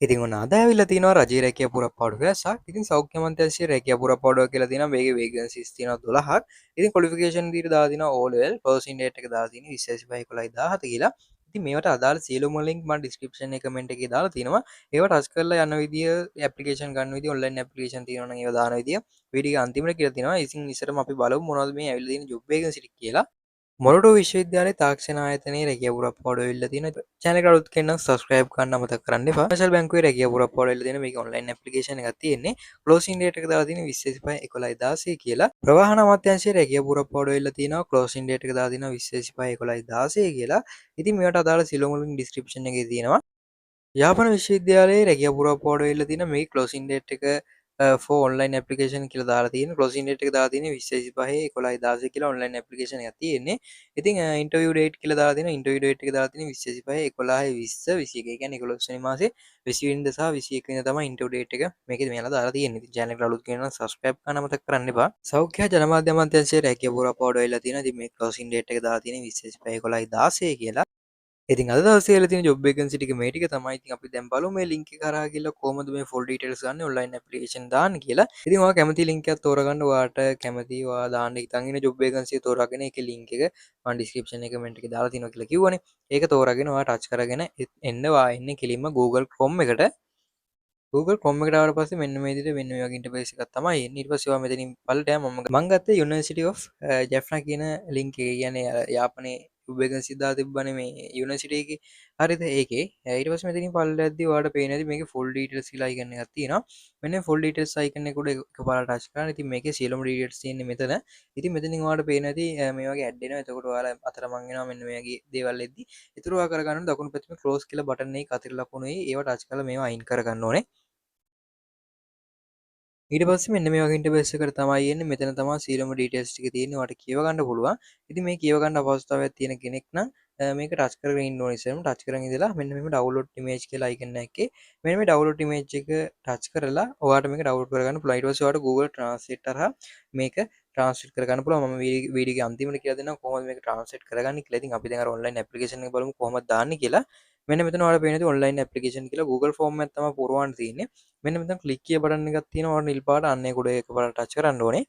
ඉතින් ඔන්න අද ඇවිල්ලා තියෙනවා රජයේ රැකියා පුරප්පාඩු රැසක්. ඉතින් සෞඛ්‍ය අමාත්‍යාංශයේ රැකියා පුරප්පාඩුවක් කියලා තියෙනවා. මේකේ වේකන්සිස් තියෙනවා 12ක්. ඉතින් ක්වොලිෆිකේෂන් විදිහට දාලා තියෙනවා O level, පර්සන් ඩේට් එක දාලා තියෙන්නේ 20/25/11 කියලා. ඉතින් මේවට අදාළ සියලුම ලින්ක් මම ඩිස්ක්‍රිප්ෂන් එක කමෙන්ට් එකේ දාලා තියෙනවා. ඒවා ටච් කරලා යන විදිය, ඇප්ලිකේෂන් ගන්න විදිය, ඔන්ලයින් ඇප්ලිකේෂන් තියෙනවා නම් ඒවා දාන විදිය වීඩියෝ අන්තිමට කියලා තියෙනවා. ඉතින් ඉස්සරම අපි බලමු මොනවද මේ ඇවිල්ලා තියෙන ජොබ් වේකන්සි ටික කියලා. මොරටු විශ්වවිද්‍යාලයේ තාක්ෂණ ආයතනයේ රැකියා පුරප්පාඩු ඇවිල්ලා තියෙනවා. channel එක අලුත් කෙනෙක් නම් subscribe කරන්න අමතක කරන්න එපා. කමර්ෂල් බැංකුවේ රැකියා පුරප්පාඩු ඇවිල්ලා තියෙනවා. මේක ඔන්ලයින් ඇප්ලිකේෂන් එකක් තියෙන්නේ. closing date එක දාලා තියෙන්නේ 20/25/11 කියලා. ප්‍රවාහන අමාත්‍යාංශයේ රැකියා පුරප්පාඩු ඇවිල්ලා තියෙනවා. closing date එක දාලා තියෙනවා 20/25/11 කියලා. ඉතින් මේවට අදාළ සියලුම link description එකේ තියෙනවා. යාපන විශ්වවිද්‍යාලයේ රැකියා පුරප්පාඩු ඇවිල්ලා තියෙනවා. මේ closing date එක for online application කියලා දාලා තියෙනවා. closing date එක දාලා තියෙන්නේ 20/25/11 කියලා online application එකක් තියෙන්නේ. ඉතින් interview date කියලා දාලා තියෙනවා. interview date එක දාලා තියෙන්නේ 20/25/11/20 21. ඒ කියන්නේ 11 වෙනි මාසේ 20 වෙනිදා සහ 21 වෙනිදා තමයි interview date එක මේකේ මෙයාලා දාලා තියෙන්නේ. ඉතින් channel එකට අලුත් කෙනෙක් නම් subscribe කරන්න අමතක කරන්න එපා. සෞඛ්‍ය ජනමාධ්‍ය අමාත්‍යාංශයේ රැකියා පුරප්පාඩු ඇවිල්ලා තියෙනවා. ඉතින් මේ closing date එක දාලා තියෙන්නේ 20/25/11 කියලා. ඉතින් අද දවසේ කියලා තියෙන ජොබ් වේකන්සි ටික මේ ටික තමයි. ඉතින් අපි දැන් බලමු මේ ලින්ක් එක කරා ගිහලා කොහොමද මේ ෆුල් ඩීටේල්ස් ගන්න ඔන්ලයින් ඇප්ලිකේෂන් දාන්න කියලා. ඉතින් ඔයා කැමති ලින්ක් එකක් තෝරගන්න. ඔයාට කැමති ඔයා දාන්න හිතන් ඉන්න ජොබ් වේකන්සි තෝරාගෙන ඒකේ ලින්ක් එක මම ඩිස්ක්‍රිප්ෂන් එක කමෙන්ට් එකේ දාලා තියෙනවා කියලා කිව්වනේ. ඒක තෝරාගෙන ඔයා ටච් කරගෙන එන්න ඔයා එන්නේ කෙලින්ම Google Chrome එකට. Google Chrome එකට ආවට පස්සේ මෙන්න මේ විදිහට මෙන්න මේ වගේ ඉන්ටර්ෆේස් එකක් තමයි එන්නේ. ඊට පස්සේ ඔයා මෙතනින් පල්ලට මම ගත්තේ University of Jaffna කියන ලින්ක් එක. කියන්නේ යාපනයේ වෙකන්සි දාලා තිබ්බනේ මේ යුනිවර්සිටි එකේ. හරිද? ඒකේ ඊට පස්සේ මෙතනින් පල්ලට යද්දි ඔයාලට පේන ඇති මේකේ full details කියලා icon එකක් තියෙනවා. මෙන්න full details icon එක උඩ එකපාරට ටච් කරන්න. ඉතින් මේකේ සියලුම details තියෙන්නේ මෙතන. ඉතින් මෙතනින් ඔයාලට පේන ඇති මේ වගේ ඇඩ් එනවා. එතකොට ඔයාලා අතරමං වෙනවා මෙන්න මේ වගේ දේවල් එද්දි. ඒතර ඔයා කරගන්න දකුණු පැත්තේ close කියලා බටන් එකේ අතර ලකුණුයි ඒවා ටච් කරලා මේවා අයින් කරගන්න ඕනේ. ඊට පස්සේ මෙන්න මේ වගේ ඉන්ටර්ෆේස් එකකට තමයි එන්නේ. මෙතන තමයි සියලුම ඩීටේල්ස් ටික තියෙන්නේ. ඔයාලට කියව ගන්න පුළුවන්. ඉතින් මේ කියව ගන්න අපහසුතාවයක් තියෙන කෙනෙක් නම් මේක ටච් කරගෙන ඉන්න ඕනේ. ඉතින් ටච් කරගෙන ඉඳලා මෙන්න මෙහෙම ඩවුන්ලෝඩ් ඉමේජ් කියලා අයිකන් එකේ මෙන්න මේ ඩවුන්ලෝඩ් ඉමේජ් එක ටච් කරලා ඔයාලට මේක ඩවුන්ලෝඩ් කරගන්න පුළුවන්. ඊට පස්සේ ඔයාලට Google Translate හරහා මේක ට්‍රාන්ස්ලේට් කරගන්න පුළුවන්. මම වීඩියෝ එකේ අන්තිමට කියලා දෙන්නම් කොහොමද මේක ට්‍රාන්ස්ලේට් කරගන්නේ කියලා. ඉතින් අපි දැන් අර ඔන්ලයින් ඇප්ලිකේෂන් එක බලමු කොහොමද දාන්නේ කියලා. මෙන්න මෙතන ඔයාලට පේන ඇති ඔන්ලයින් ඇප්ලිකේෂන් කියලා Google ෆෝම් එකක් තමයි පුරවන්න තියෙන්නේ. මෙන්න මෙතන ක්ලික් කිය බටන් එකක් තියෙනවා. ඔයාලට නිල් පාට අන්න ඒක උඩ එකපාරට ටච් කරන්න ඕනේ.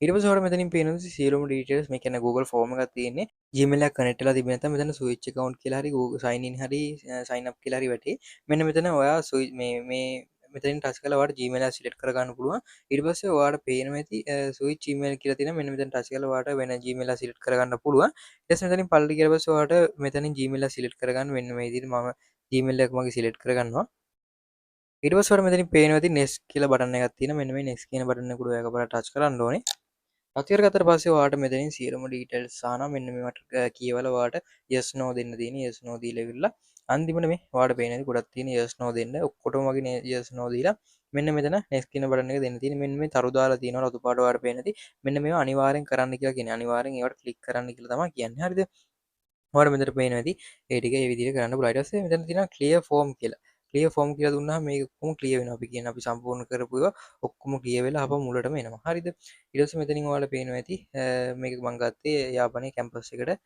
ඊට පස්සේ ඔයාලට මෙතනින් පේනවා සියලුම ඩීටේල්ස් මේ කියන්නේ Google ෆෝම් එකක් තියෙන්නේ. Gmail එක කනෙක්ට් වෙලා තිබෙන නැත්නම් මෙතන switch account කියලා හරි Google sign in හරි sign up කියලා හරි වැටේ. මෙන්න මෙතන ඔයා මේ මෙතනින් ටච් කරලා ඔයාලට Gmail එක සිලෙක්ට් කරගන්න පුළුවන්. ඊට පස්සේ ඔයාලට පේනවා ඇති switch email කියලා තියෙනවා. මෙන්න මෙතන ටච් කරලා ඔයාලට වෙන Gmail එක සිලෙක්ට් කරගන්න පුළුවන්. ඊට පස්සේ මෙතනින් පල්ලට ගියාට පස්සේ ඔයාලට මෙතනින් Gmail එක සිලෙක්ට් කරගන්න මෙන්න මේ විදිහට මම Gmail එක මගේ සිලෙක්ට් කරගන්නවා. ඊට පස්සේ ඔයාලට මෙතනින් පේනවා ඇති next කියලා බටන් එකක් තියෙනවා. මෙන්න මේ next කියන බටන් එක උඩ එකපාරට ටච් කරන්න ඕනේ. ටච් කරගත්තට පස්සේ ඔයාලට මෙතනින් සියලුම ඩීටේල්ස් ආනවා. මෙන්න මේවට කියවලා ඔයාලට yes no දෙන්න තියෙන්නේ. yes no දීලා ඉවරලා අන්තිමට මේ ඔයාලට පේන දේ ගොඩක් තියෙන yes no දෙන්න. ඔක්කොටම වගේ yes no දීලා මෙන්න මෙතන next කියන බටන් එක දෙන්න තියෙන්නේ. මෙන්න මේ තරු දාලා තියෙනවා රතු පාට ඔයාලට පේන දේ. මෙන්න මේවා අනිවාර්යෙන් කරන්න කියලා කියන්නේ. අනිවාර්යෙන් ඒවට ක්ලික් කරන්න කියලා තමයි කියන්නේ. හරිද? ඔයාලට මෙතන පේනවා ඇති ඒ ටික ඒ විදිහට කරන්න පුළුවන්. ඊට පස්සේ මෙතන තියෙනවා clear form කියලා. clear form කියලා දුන්නාම මේක ඔක්කොම clear වෙනවා. අපි කියන්නේ අපි සම්පූර්ණ කරපු ඒවා ඔක්කොම clear වෙලා ආපහු මුලටම එනවා. හරිද? ඊට පස්සේ මෙතනින් ඔයාලට පේනවා ඇති මේක මම ගත්තේ යාපනයේ කැම්පස් එකට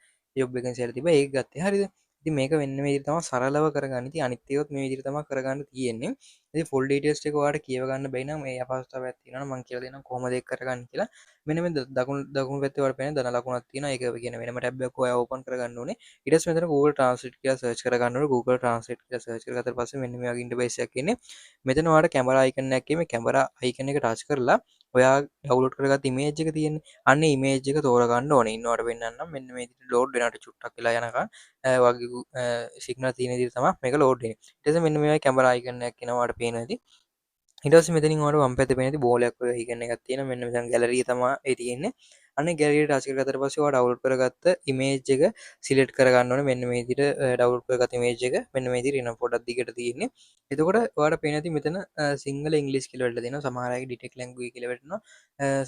ජොබ් වෙකන්සි එකක් තිබ්බා ඒක ගත්තේ. හරිද? ඉතින් මේක වෙන්න මේ විදිහට තමයි සරලව කරගන්න. ඉතින් අනිත් ඒවාත් මේ විදිහට තමයි කරගන්න තියෙන්නේ. ඉතින් full details ටික ඔයාලට කියව ගන්න බැයි නම් මේ අපහසුතාවයක් තියෙනවා නම් මම කියලා දෙන්නම් කොහොමද ඒක කරගන්නේ කියලා. මෙන්න මේ දකුණු පැත්තේ ඔයාලට පේන ධන ලකුණක් තියෙනවා. ඒක කියන වෙනම ටැබ් එකක් ඔයා ඕපන් කරගන්න ඕනේ. ඊට පස්සේ මෙතන Google Translate කියලා සර්ච් කරගන්න ඕනේ. Google Translate කියලා සර්ච් කරගත්තට පස්සේ මෙන්න මේ වගේ ඉන්ටර්ෆේස් එකක් එන්නේ. මෙතන ඔයාලට කැමරා අයිකන් එකක් එන්නේ. මේ කැමරා අයිකන් එක ටච් කරලා ඔයා ඩවුන්ලෝඩ් කරගත්ත ඉමේජ් එක තියෙන්නේ. අන්න ඉමේජ් එක තෝරගන්න ඕනේ. ඉන්නවට වෙන්නනම් මෙන්න මේ විදිහට ලෝඩ් වෙනවට චුට්ටක් වෙලා යනකම් වගේ සිග්නල් තියෙන විදිහට තමයි මේක ලෝඩ් වෙන්නේ. ඊට පස්සේ මෙන්න මේ කැමරා අයිකන් එකක් එනවා ඔයාලට පේනවා ඇති. ඊට පස්සේ මෙතනින් ඔයාලට වම් පැත්තේ පේන ඇති බෝලයක් වගේ අයිකන් එකක් තියෙනවා. මෙන්න මෙතන ගැලරිය තමයි ඒ තියෙන්නේ. අන්න ගැලරියට ටච් කරගත්තට පස්සේ ඔයා ඩවුන්ලෝඩ් කරගත්ත ඉමේජ් එක සිලෙක්ට් කරගන්න ඕනේ. මෙන්න මේ විදිහට ඩවුන්ලෝඩ් කරගත්ත ඉමේජ් එක මෙන්න මේ විදිහට එන පොඩක් දිගට තියෙන්නේ. එතකොට ඔයාලට පේන ඇති මෙතන සිංහල ඉංග්‍රීසි කියලා වැටලා තියෙනවා. සමහර අයගේ ඩිටෙක්ට් ලැන්ග්වේජ් කියලා වැටෙනවා.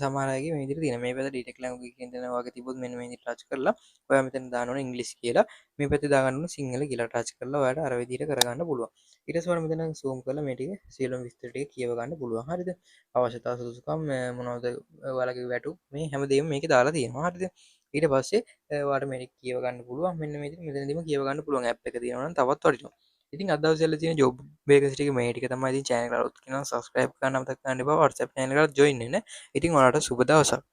සමහර අයගේ මේ විදිහට තියෙනවා. මේ පැත්ත ඩිටෙක්ට් ලැන්ග්වේජ් කියන තැන වගේ තිබ්බොත් මෙන්න මේ විදිහට ටච් කරලා ඔයා මෙතන දාන්න ඕනේ ඉංග්‍රීසි කියලා. මේ පැත්තේ දාගන්න ඕනේ සිංහල කියලා ටච් කරලා ඔයාලට අර විදිහට කරගන්න පුළුවන්. ඊට පස්සේ ඔයාලා මෙතන zoom කරලා මේ ටික සියලුම විස්තර ටික කියව ගන්න පුළුවන්. හරිද? අවශ්‍යතා සුදුසුකම් මොනවද ඔයාලගේ වැටුප් මේ හැමදේම මේකේ දාලා තියෙනවා. හරිද? ඊට පස්සේ ඔයාලට මේක කියව ගන්න පුළුවන්. මෙන්න මේ විදිහට මෙතනදීම කියව ගන්න පුළුවන්. ඇප් එක තියෙනවා නම් තවත් වටිනවා. ඉතින් අද දවසේ තියෙන ජොබ් වේකන්සි ටික මේ ටික තමයි. ඉතින් channel එක අලුත් කෙනා subscribe කරන්න අමතක කරන්න එපා. WhatsApp channel එකට join වෙන්න. ඉතින් ඔයාලට සුබ දවසක්.